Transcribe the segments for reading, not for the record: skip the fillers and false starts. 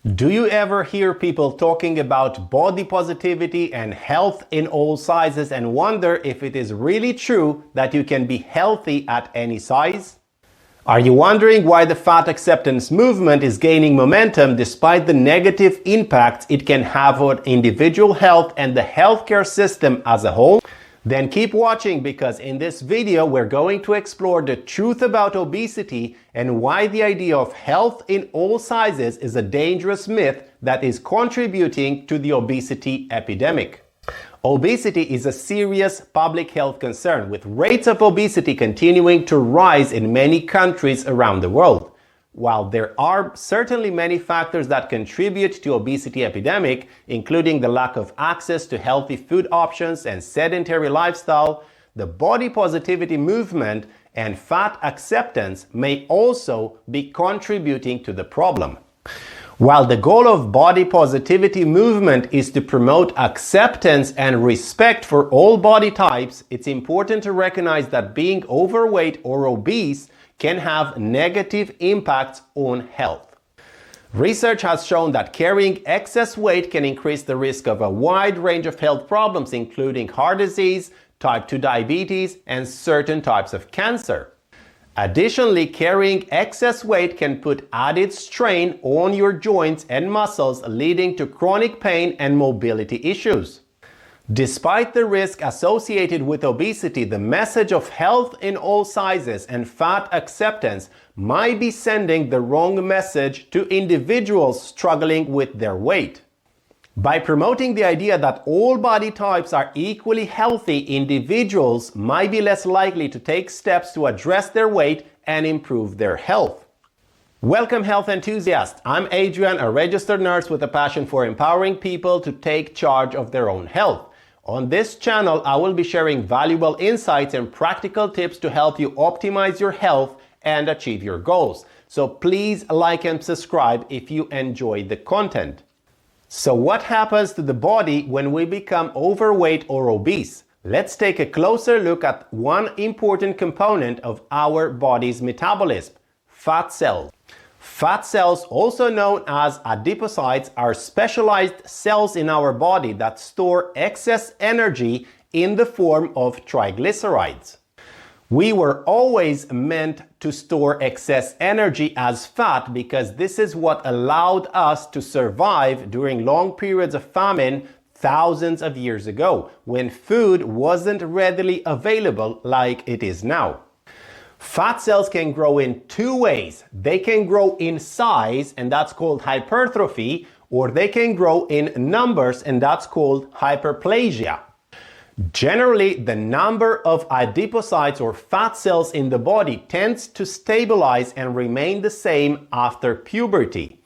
Do you ever hear people talking about body positivity and health in all sizes and wonder if it is really true that you can be healthy at any size? Are you wondering why the fat acceptance movement is gaining momentum despite the negative impacts it can have on individual health and the healthcare system as a whole? Then keep watching, because in this video we're going to explore the truth about obesity and why the idea of health in all sizes is a dangerous myth that is contributing to the obesity epidemic. Obesity is a serious public health concern, with rates of obesity continuing to rise in many countries around the world. While there are certainly many factors that contribute to obesity epidemic, including the lack of access to healthy food options and sedentary lifestyle, the body positivity movement and fat acceptance may also be contributing to the problem. While the goal of body positivity movement is to promote acceptance and respect for all body types, it's important to recognize that being overweight or obese can have negative impacts on health. Research has shown that carrying excess weight can increase the risk of a wide range of health problems, including heart disease, type 2 diabetes, and certain types of cancer. Additionally, carrying excess weight can put added strain on your joints and muscles, leading to chronic pain and mobility issues. Despite the risk associated with obesity, the message of health in all sizes and fat acceptance might be sending the wrong message to individuals struggling with their weight. By promoting the idea that all body types are equally healthy, individuals might be less likely to take steps to address their weight and improve their health. Welcome, health enthusiasts. I'm Adrian, a registered nurse with a passion for empowering people to take charge of their own health. On this channel, I will be sharing valuable insights and practical tips to help you optimize your health and achieve your goals. So please like and subscribe if you enjoy the content. So what happens to the body when we become overweight or obese? Let's take a closer look at one important component of our body's metabolism: fat cells. Fat cells, also known as adipocytes, are specialized cells in our body that store excess energy in the form of triglycerides. We were always meant to store excess energy as fat because this is what allowed us to survive during long periods of famine thousands of years ago, when food wasn't readily available like it is now. Fat cells can grow in two ways. They can grow in size, and that's called hypertrophy, or they can grow in numbers, and that's called hyperplasia. Generally, the number of adipocytes or fat cells in the body tends to stabilize and remain the same after puberty.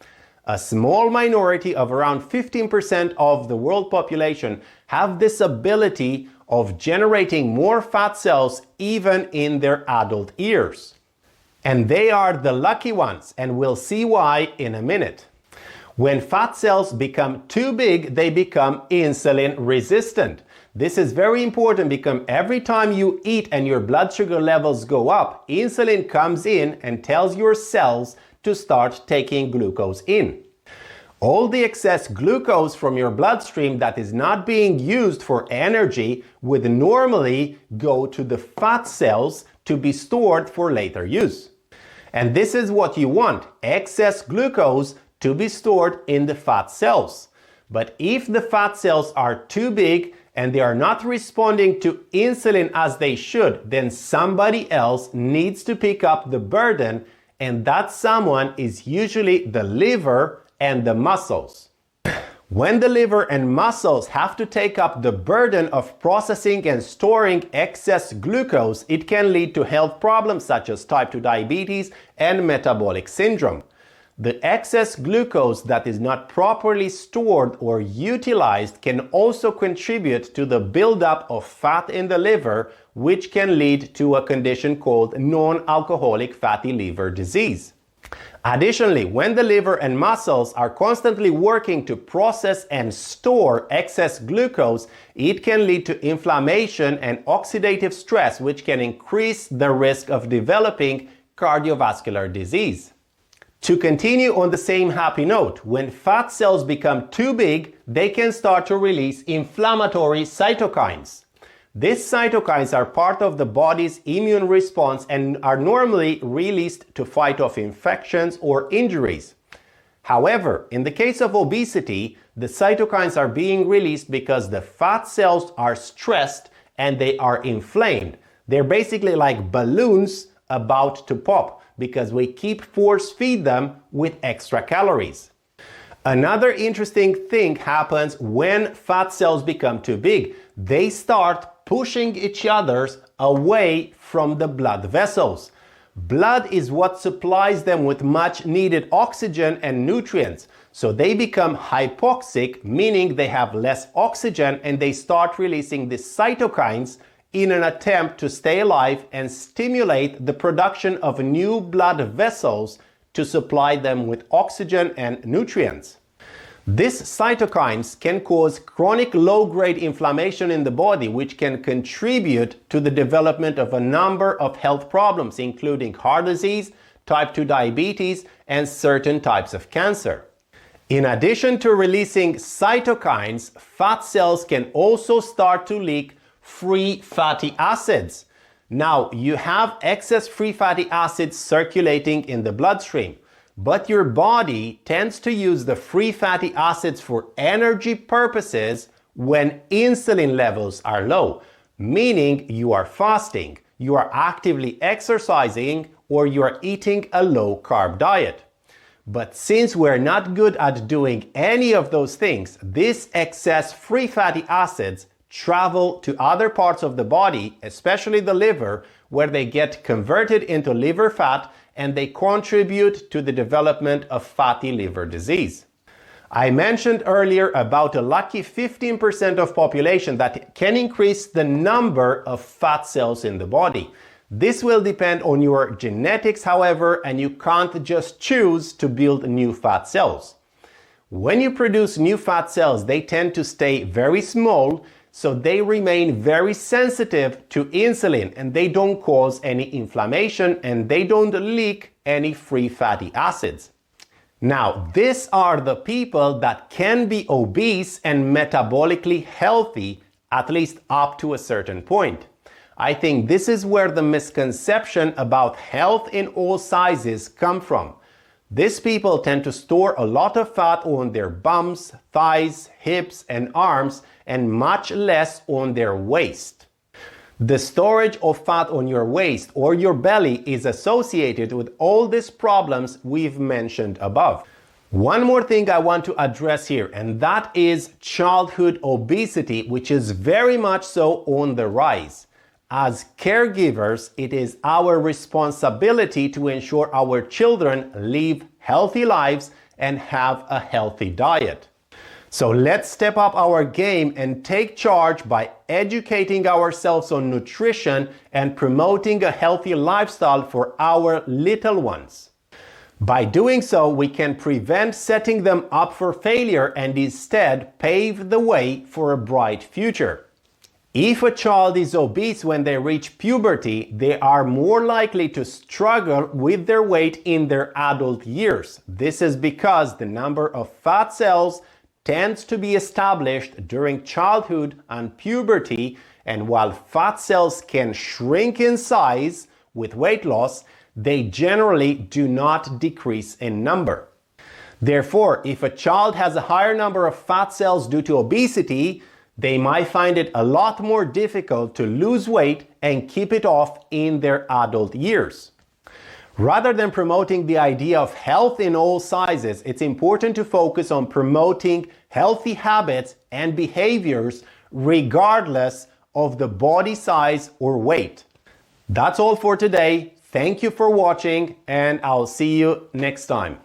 A small minority of around 15% of the world population have this ability of generating more fat cells even in their adult years. And they are the lucky ones, and we'll see why in a minute. When fat cells become too big, they become insulin resistant. This is very important because every time you eat and your blood sugar levels go up, insulin comes in and tells your cells to start taking glucose in. All the excess glucose from your bloodstream that is not being used for energy would normally go to the fat cells to be stored for later use. And this is what you want: excess glucose to be stored in the fat cells. But if the fat cells are too big and they are not responding to insulin as they should, then somebody else needs to pick up the burden, and that someone is usually the liver and the muscles. When the liver and muscles have to take up the burden of processing and storing excess glucose, it can lead to health problems such as type 2 diabetes and metabolic syndrome. The excess glucose that is not properly stored or utilized can also contribute to the buildup of fat in the liver, which can lead to a condition called non-alcoholic fatty liver disease. Additionally, when the liver and muscles are constantly working to process and store excess glucose, it can lead to inflammation and oxidative stress, which can increase the risk of developing cardiovascular disease. To continue on the same happy note, when fat cells become too big, they can start to release inflammatory cytokines. These cytokines are part of the body's immune response and are normally released to fight off infections or injuries. However, in the case of obesity, the cytokines are being released because the fat cells are stressed and they are inflamed. They're basically like balloons about to pop because we keep force feed them with extra calories. Another interesting thing happens when fat cells become too big. They start pushing each other away from the blood vessels. Blood is what supplies them with much needed oxygen and nutrients. So they become hypoxic, meaning they have less oxygen, and they start releasing the cytokines in an attempt to stay alive and stimulate the production of new blood vessels to supply them with oxygen and nutrients. These cytokines can cause chronic low-grade inflammation in the body, which can contribute to the development of a number of health problems, including heart disease, type 2 diabetes, and certain types of cancer. In addition to releasing cytokines, fat cells can also start to leak free fatty acids. Now, you have excess free fatty acids circulating in the bloodstream, but your body tends to use the free fatty acids for energy purposes when insulin levels are low, meaning you are fasting, you are actively exercising, or you are eating a low-carb diet. But since we're not good at doing any of those things, these excess free fatty acids travel to other parts of the body, especially the liver, where they get converted into liver fat and they contribute to the development of fatty liver disease. I mentioned earlier about a lucky 15% of population that can increase the number of fat cells in the body. This will depend on your genetics, however, and you can't just choose to build new fat cells. When you produce new fat cells, they tend to stay very small, so they remain very sensitive to insulin and they don't cause any inflammation and they don't leak any free fatty acids. Now, these are the people that can be obese and metabolically healthy, at least up to a certain point. I think this is where the misconception about health in all sizes come from. These people tend to store a lot of fat on their bums, thighs, hips, and arms, and much less on their waist. The storage of fat on your waist or your belly is associated with all these problems we've mentioned above. One more thing I want to address here, and that is childhood obesity, which is very much so on the rise. As caregivers, it is our responsibility to ensure our children live healthy lives and have a healthy diet. So let's step up our game and take charge by educating ourselves on nutrition and promoting a healthy lifestyle for our little ones. By doing so, we can prevent setting them up for failure and instead pave the way for a bright future. If a child is obese when they reach puberty, they are more likely to struggle with their weight in their adult years. This is because the number of fat cells tends to be established during childhood and puberty, and while fat cells can shrink in size with weight loss, they generally do not decrease in number. Therefore, if a child has a higher number of fat cells due to obesity, they might find it a lot more difficult to lose weight and keep it off in their adult years. Rather than promoting the idea of health in all sizes, it's important to focus on promoting healthy habits and behaviors regardless of the body size or weight. That's all for today. Thank you for watching, and I'll see you next time.